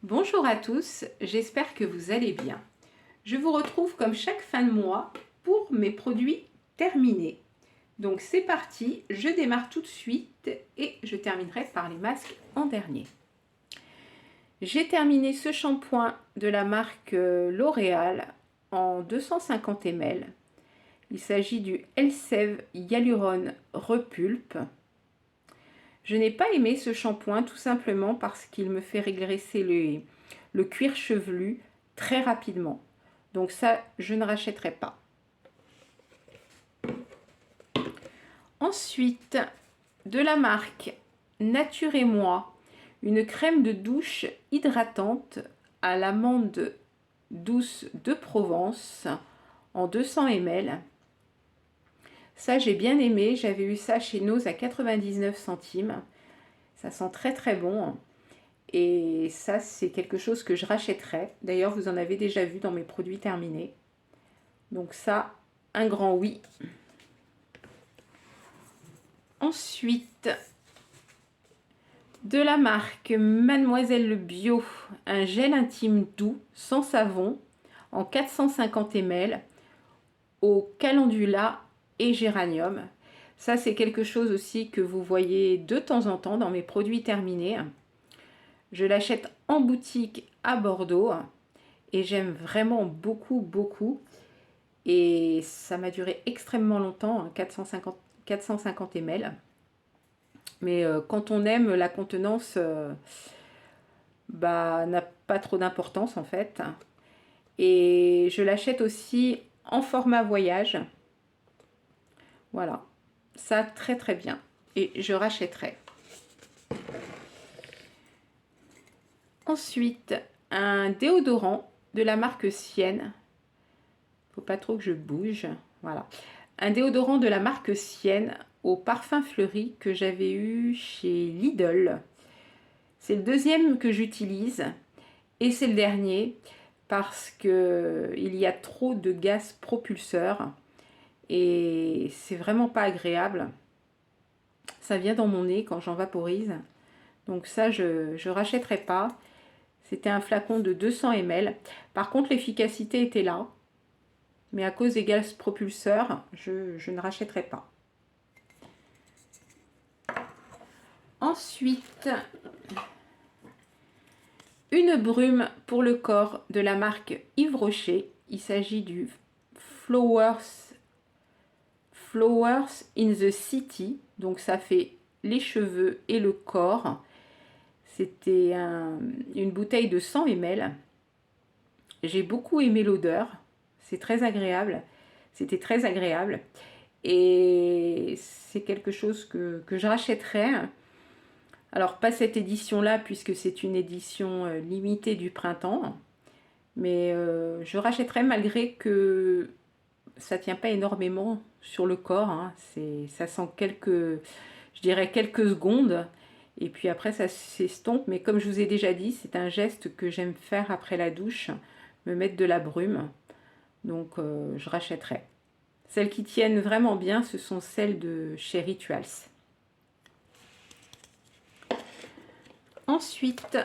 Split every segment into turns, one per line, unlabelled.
Bonjour à tous, j'espère que vous allez bien. Je vous retrouve comme chaque fin de mois pour mes produits terminés. Donc c'est parti, je démarre tout de suite et je terminerai par les masques en dernier. J'ai terminé ce shampoing de la marque L'Oréal en 250 ml. Il s'agit du Elseve Hyaluron Repulpe. Je n'ai pas aimé ce shampoing tout simplement parce qu'il me fait régresser le cuir chevelu très rapidement. Donc ça, je ne rachèterai pas. Ensuite, de la marque Nature et Moi, une crème de douche hydratante à l'amande douce de Provence en 200 ml. Ça, j'ai bien aimé. J'avais eu ça chez Nose à 99 centimes. Ça sent très très bon. Et ça, c'est quelque chose que je rachèterai. D'ailleurs, vous en avez déjà vu dans mes produits terminés. Donc ça, un grand oui. Ensuite, de la marque Mademoiselle Le Bio, un gel intime doux sans savon en 450 ml au calendula et géranium. Ça, c'est quelque chose aussi que vous voyez de temps en temps dans mes produits terminés. Je l'achète en boutique à Bordeaux et j'aime vraiment beaucoup. Et ça m'a duré extrêmement longtemps, 450 ml. Mais quand on aime, la contenance n'a pas trop d'importance en fait. Et je l'achète aussi en format voyage. Voilà, ça très très bien. Et je rachèterai. Ensuite, un déodorant de la marque Sienne. Faut pas trop que je bouge. Voilà. Un déodorant de la marque Sienne au parfum fleuri que j'avais eu chez Lidl. C'est le deuxième que j'utilise et c'est le dernier parce que il y a trop de gaz propulseur et c'est vraiment pas agréable. Ça vient dans mon nez quand j'en vaporise. Donc ça, je rachèterai pas. C'était un flacon de 200 ml. Par contre, l'efficacité était là. Mais à cause des gaz propulseurs, je ne rachèterai pas. Ensuite, une brume pour le corps de la marque Yves Rocher. Il s'agit du Flowers in the City. Donc ça fait les cheveux et le corps. C'était une bouteille de 100 ml. J'ai beaucoup aimé l'odeur. C'est très agréable. C'était très agréable. Et c'est quelque chose que je rachèterais. Alors, pas cette édition-là, puisque c'est une édition limitée du printemps. Mais je rachèterais malgré que ça ne tient pas énormément sur le corps. Hein. Ça sent je dirais quelques secondes. Et puis après, ça s'estompe. Mais comme je vous ai déjà dit, c'est un geste que j'aime faire après la douche. Me mettre de la brume. Donc, je rachèterai. Celles qui tiennent vraiment bien, ce sont celles de chez Rituals. Ensuite,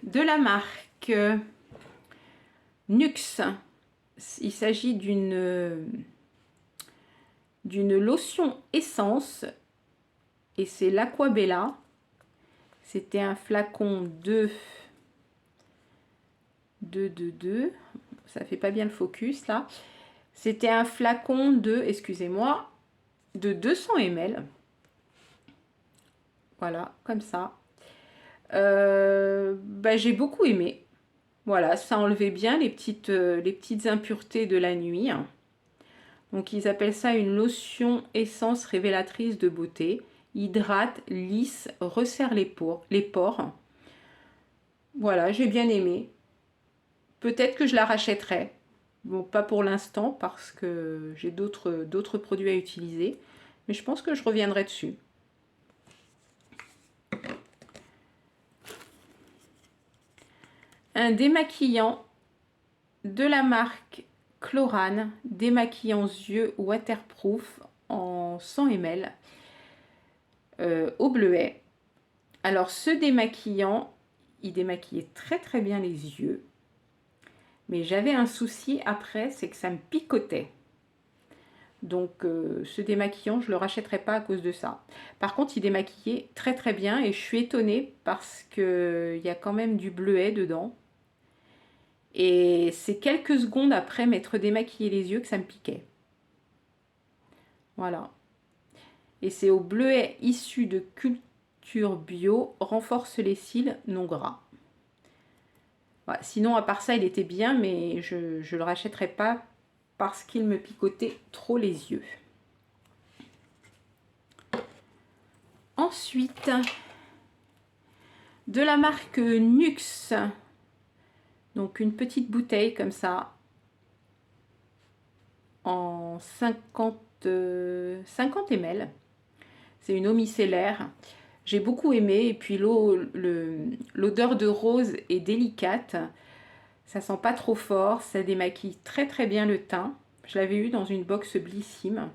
de la marque Nuxe, il s'agit d'une lotion essence et c'est l'Aquabella. C'était un flacon de 2. Ça fait pas bien le focus là. C'était un flacon de, excusez-moi, de 200 ml. Voilà, comme ça. J'ai beaucoup aimé. Voilà, ça enlevait bien les petites impuretés de la nuit. Donc, ils appellent ça une lotion essence révélatrice de beauté. Hydrate, lisse, resserre les pores. Voilà, j'ai bien aimé. Peut-être que je la rachèterai. Bon, pas pour l'instant parce que j'ai d'autres produits à utiliser. Mais je pense que je reviendrai dessus. Un démaquillant de la marque Chlorane, démaquillant yeux waterproof en 100 ml au bleuet. Alors ce démaquillant, il démaquillait très très bien les yeux. Mais j'avais un souci après, c'est que ça me picotait. Donc ce démaquillant, je ne le rachèterai pas à cause de ça. Par contre, il démaquillait très très bien et je suis étonnée parce qu'il y a quand même du bleuet dedans. Et c'est quelques secondes après m'être démaquillé les yeux que ça me piquait. Voilà. Et c'est au bleuet issu de culture bio, renforce les cils non gras. Voilà. Sinon, à part ça, il était bien, mais je ne le rachèterai pas parce qu'il me picotait trop les yeux. Ensuite, de la marque Nuxe. Donc une petite bouteille comme ça, en 50 ml. C'est une eau micellaire. J'ai beaucoup aimé. Et puis l'odeur de rose est délicate. Ça sent pas trop fort. Ça démaquille très très bien le teint. Je l'avais eu dans une box Blissim.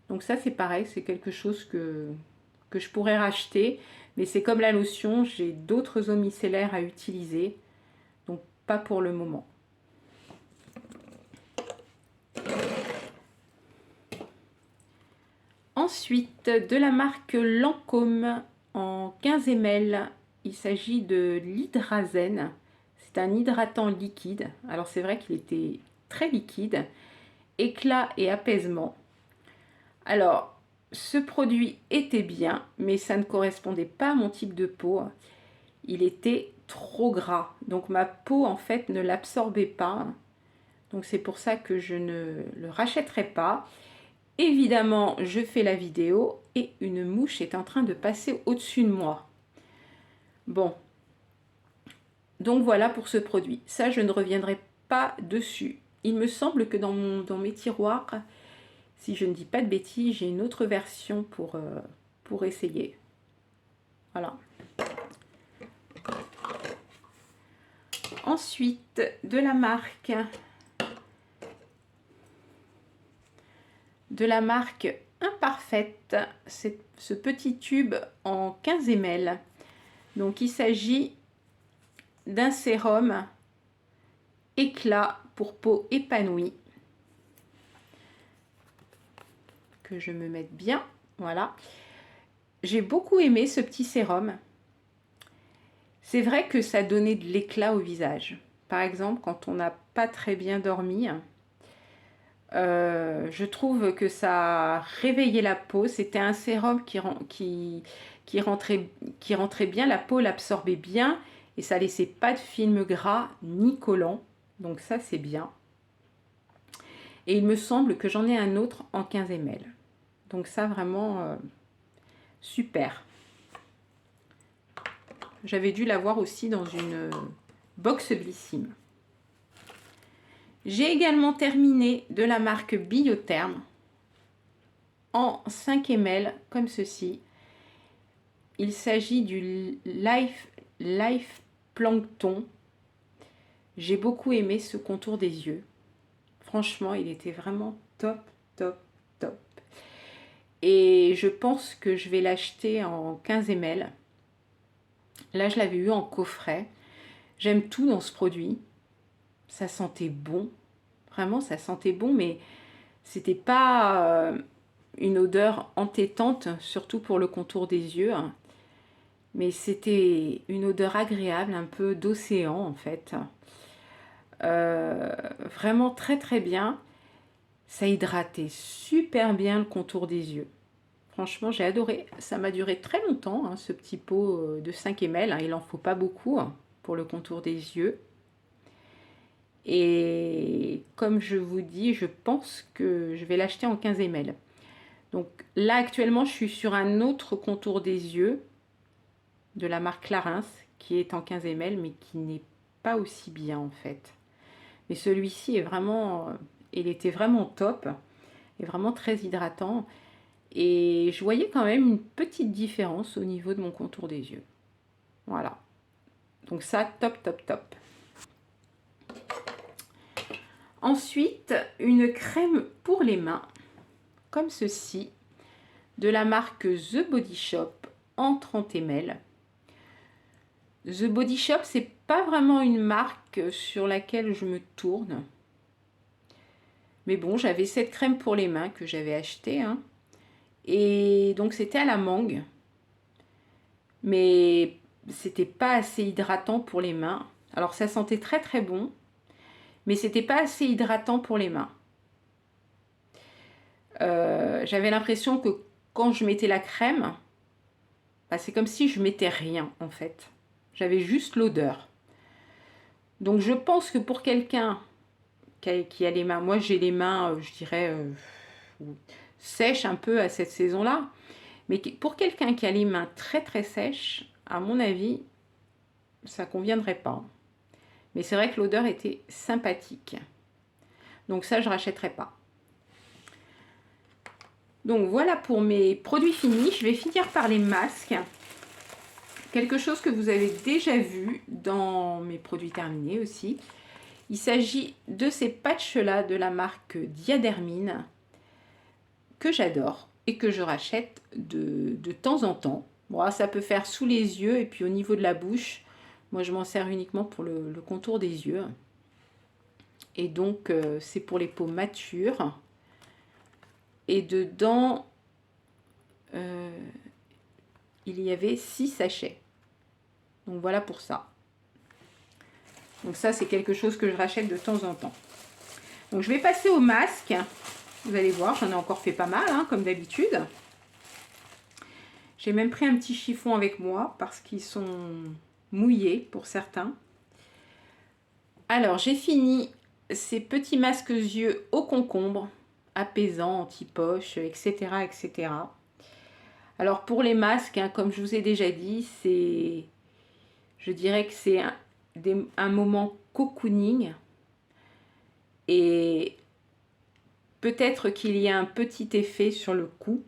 Donc ça c'est pareil. C'est quelque chose que je pourrais racheter. Mais c'est comme la lotion. J'ai d'autres eaux micellaires à utiliser. Donc pas pour le moment. Ensuite, de la marque Lancôme en 15 ml, il s'agit de l'Hydrazen. C'est un hydratant liquide. Alors c'est vrai qu'il était très liquide. Éclat et apaisement. Alors, ce produit était bien, mais ça ne correspondait pas à mon type de peau. Il était trop gras. Donc ma peau, en fait, ne l'absorbait pas. Donc c'est pour ça que je ne le rachèterai pas. Évidemment, je fais la vidéo et une mouche est en train de passer au-dessus de moi. Bon, donc voilà pour ce produit. Ça, je ne reviendrai pas dessus. Il me semble que dans mes tiroirs, si je ne dis pas de bêtises, j'ai une autre version pour essayer. Voilà. Ensuite, de la marque Imparfaite, c'est ce petit tube en 15 ml. Donc il s'agit d'un sérum éclat pour peau épanouie. Que je me mette bien, voilà. J'ai beaucoup aimé ce petit sérum. C'est vrai que ça donnait de l'éclat au visage. Par exemple, quand on n'a pas très bien dormi, je trouve que ça réveillait la peau. C'était un sérum qui rentrait bien, la peau l'absorbait bien et ça laissait pas de film gras ni collant. Donc ça, c'est bien. Et il me semble que j'en ai un autre en 15 ml. Donc ça, vraiment super. J'avais dû l'avoir aussi dans une box Blissim. J'ai également terminé de la marque Biotherm en 5 ml comme ceci. Il s'agit du Life Plankton. J'ai beaucoup aimé ce contour des yeux. Franchement, il était vraiment top, top, top. Et je pense que je vais l'acheter en 15 ml. Là, je l'avais eu en coffret. J'aime tout dans ce produit. Ça sentait bon. Vraiment, ça sentait bon, mais c'était pas une odeur entêtante, surtout pour le contour des yeux. Mais c'était une odeur agréable, un peu d'océan en fait. Vraiment très très bien. Ça hydratait super bien le contour des yeux. Franchement, j'ai adoré. Ça m'a duré très longtemps, hein, ce petit pot de 5 ml. Hein. Il n'en faut pas beaucoup pour le contour des yeux. Et comme je vous dis, je pense que je vais l'acheter en 15 ml. Donc là, actuellement, je suis sur un autre contour des yeux de la marque Clarins, qui est en 15 ml, mais qui n'est pas aussi bien en fait. Mais celui-ci est vraiment, il était vraiment top, et vraiment très hydratant. Et je voyais quand même une petite différence au niveau de mon contour des yeux. Voilà. Donc ça, top, top, top. Ensuite, une crème pour les mains, comme ceci, de la marque The Body Shop en 30 ml. The Body Shop, c'est pas vraiment une marque sur laquelle je me tourne. Mais bon, j'avais cette crème pour les mains que j'avais achetée, hein. Et donc c'était à la mangue. Mais c'était pas assez hydratant pour les mains. Alors ça sentait très très bon, mais c'était pas assez hydratant pour les mains. J'avais l'impression que quand je mettais la crème, bah, c'est comme si je mettais rien en fait. J'avais juste l'odeur. Donc je pense que pour quelqu'un qui a les mains, moi j'ai les mains, je dirais, sèches un peu à cette saison-là, mais pour quelqu'un qui a les mains très très sèches, à mon avis, ça conviendrait pas. Mais c'est vrai que l'odeur était sympathique. Donc ça, je rachèterai pas. Donc voilà pour mes produits finis. Je vais finir par les masques. Quelque chose que vous avez déjà vu dans mes produits terminés aussi. Il s'agit de ces patchs-là de la marque Diadermine que j'adore et que je rachète de temps en temps. Bon, ça peut faire sous les yeux et puis au niveau de la bouche. Moi, je m'en sers uniquement pour le contour des yeux. Et donc, c'est pour les peaux matures. Et dedans, il y avait 6 sachets. Donc voilà pour ça. Donc ça, c'est quelque chose que je rachète de temps en temps. Donc je vais passer au masque. Vous allez voir, j'en ai encore fait pas mal, hein, comme d'habitude. J'ai même pris un petit chiffon avec moi parce qu'ils sont mouillés pour certains. Alors, j'ai fini ces petits masques yeux au concombre, apaisants, anti-poche, etc., etc. Alors pour les masques, hein, comme je vous ai déjà dit, je dirais que c'est un moment cocooning. Et peut-être qu'il y a un petit effet sur le cou,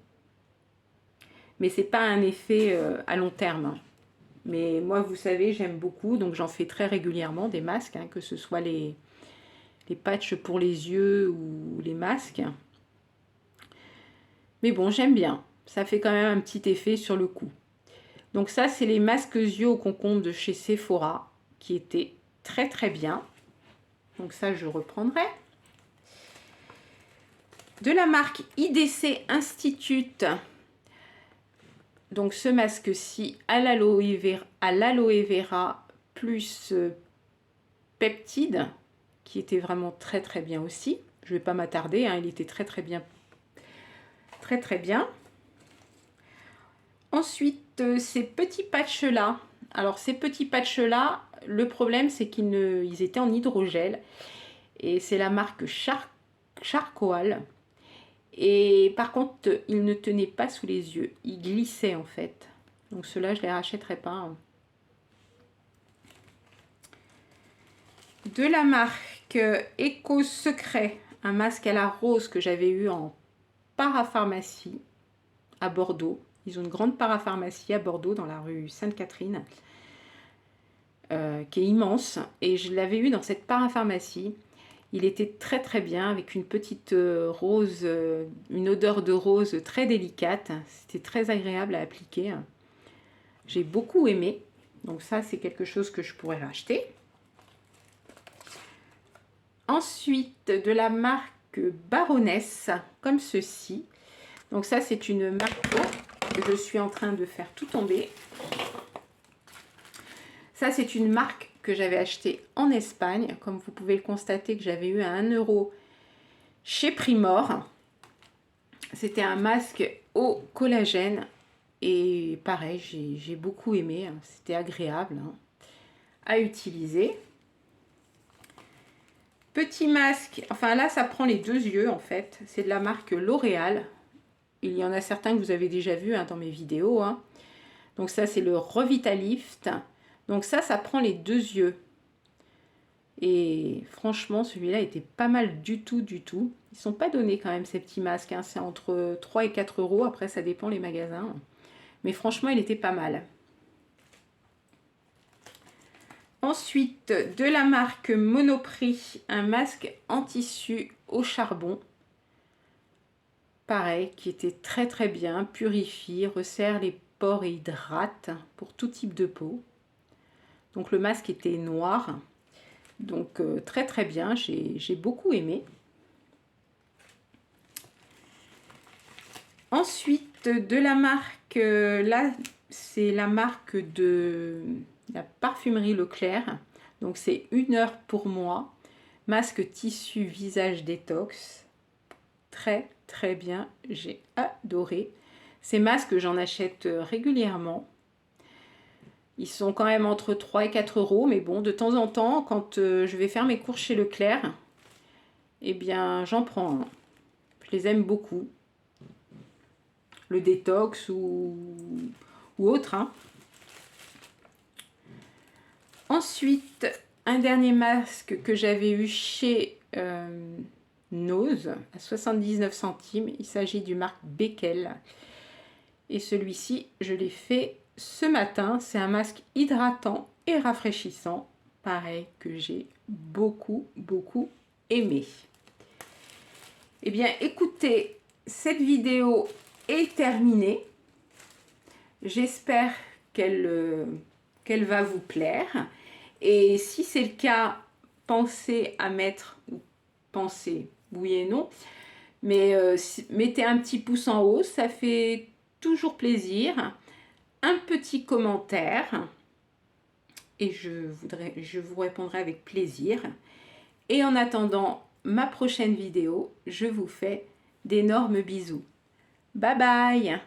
mais c'est pas un effet à long terme. Mais moi, vous savez, j'aime beaucoup, donc j'en fais très régulièrement des masques, hein, que ce soit les patchs pour les yeux ou les masques. Mais bon, j'aime bien. Ça fait quand même un petit effet sur le cou. Donc ça, c'est les masques yeux au concombre de chez Sephora, qui étaient très très bien. Donc ça, je reprendrai. De la marque IDC Institute. Donc ce masque-ci à l'aloe vera plus peptide, qui était vraiment très très bien aussi. Je ne vais pas m'attarder, hein, il était très très bien. Très très bien. Ensuite, ces petits patchs-là. Alors ces petits patchs-là, le problème c'est qu'ils étaient en hydrogel. Et c'est la marque Charcoal. Et par contre, ils ne tenaient pas sous les yeux. Ils glissaient en fait. Donc ceux-là, je ne les rachèterai pas, hein. De la marque Eco Secret, un masque à la rose que j'avais eu en parapharmacie à Bordeaux. Ils ont une grande parapharmacie à Bordeaux dans la rue Sainte-Catherine, qui est immense. Et je l'avais eu dans cette parapharmacie. Il était très très bien avec une petite rose, une odeur de rose très délicate. C'était très agréable à appliquer. J'ai beaucoup aimé. Donc ça, c'est quelque chose que je pourrais racheter. Ensuite, de la marque Baroness, comme ceci. Donc ça, c'est une marque que je suis en train de faire tout tomber. Ça, c'est une marque que j'avais achetée en Espagne. Comme vous pouvez le constater, que j'avais eu à 1 € chez Primor. C'était un masque au collagène. Et pareil, j'ai beaucoup aimé. C'était agréable, hein, à utiliser. Petit masque, enfin là ça prend les 2 yeux en fait, c'est de la marque L'Oréal. Il y en a certains que vous avez déjà vu, hein, dans mes vidéos, hein. Donc ça c'est le Revitalift. Donc ça prend les 2 yeux. Et franchement celui-là était pas mal du tout du tout. Ils ne sont pas donnés quand même ces petits masques, hein. C'est entre 3 et 4 €, après ça dépend les magasins. Mais franchement il était pas mal. Ensuite, de la marque Monoprix, un masque en tissu au charbon. Pareil, qui était très très bien, purifie, resserre les pores et hydrate pour tout type de peau. Donc le masque était noir. Donc très très bien, j'ai beaucoup aimé. Ensuite, de la marque, là, c'est la marque de la parfumerie Leclerc. Donc c'est 1 heure pour moi. Masque tissu visage détox. Très très bien, j'ai adoré. Ces masques, j'en achète régulièrement. Ils sont quand même entre 3 et 4 euros. Mais bon, de temps en temps, quand je vais faire mes courses chez Leclerc, eh bien, j'en prends un. Je les aime beaucoup. Le détox ou autre. Hein. Ensuite, un dernier masque que j'avais eu chez Nose à 79 centimes. Il s'agit du marque Beckel. Et celui-ci, je l'ai fait ce matin. C'est un masque hydratant et rafraîchissant. Pareil, que j'ai beaucoup aimé. Eh bien, écoutez, cette vidéo est terminée. J'espère qu'elle va vous plaire. Et si c'est le cas, pensez à mettre, ou pensez, oui et non, mais mettez un petit pouce en haut, ça fait toujours plaisir. Un petit commentaire et je vous répondrai avec plaisir. Et en attendant ma prochaine vidéo, je vous fais d'énormes bisous. Bye bye!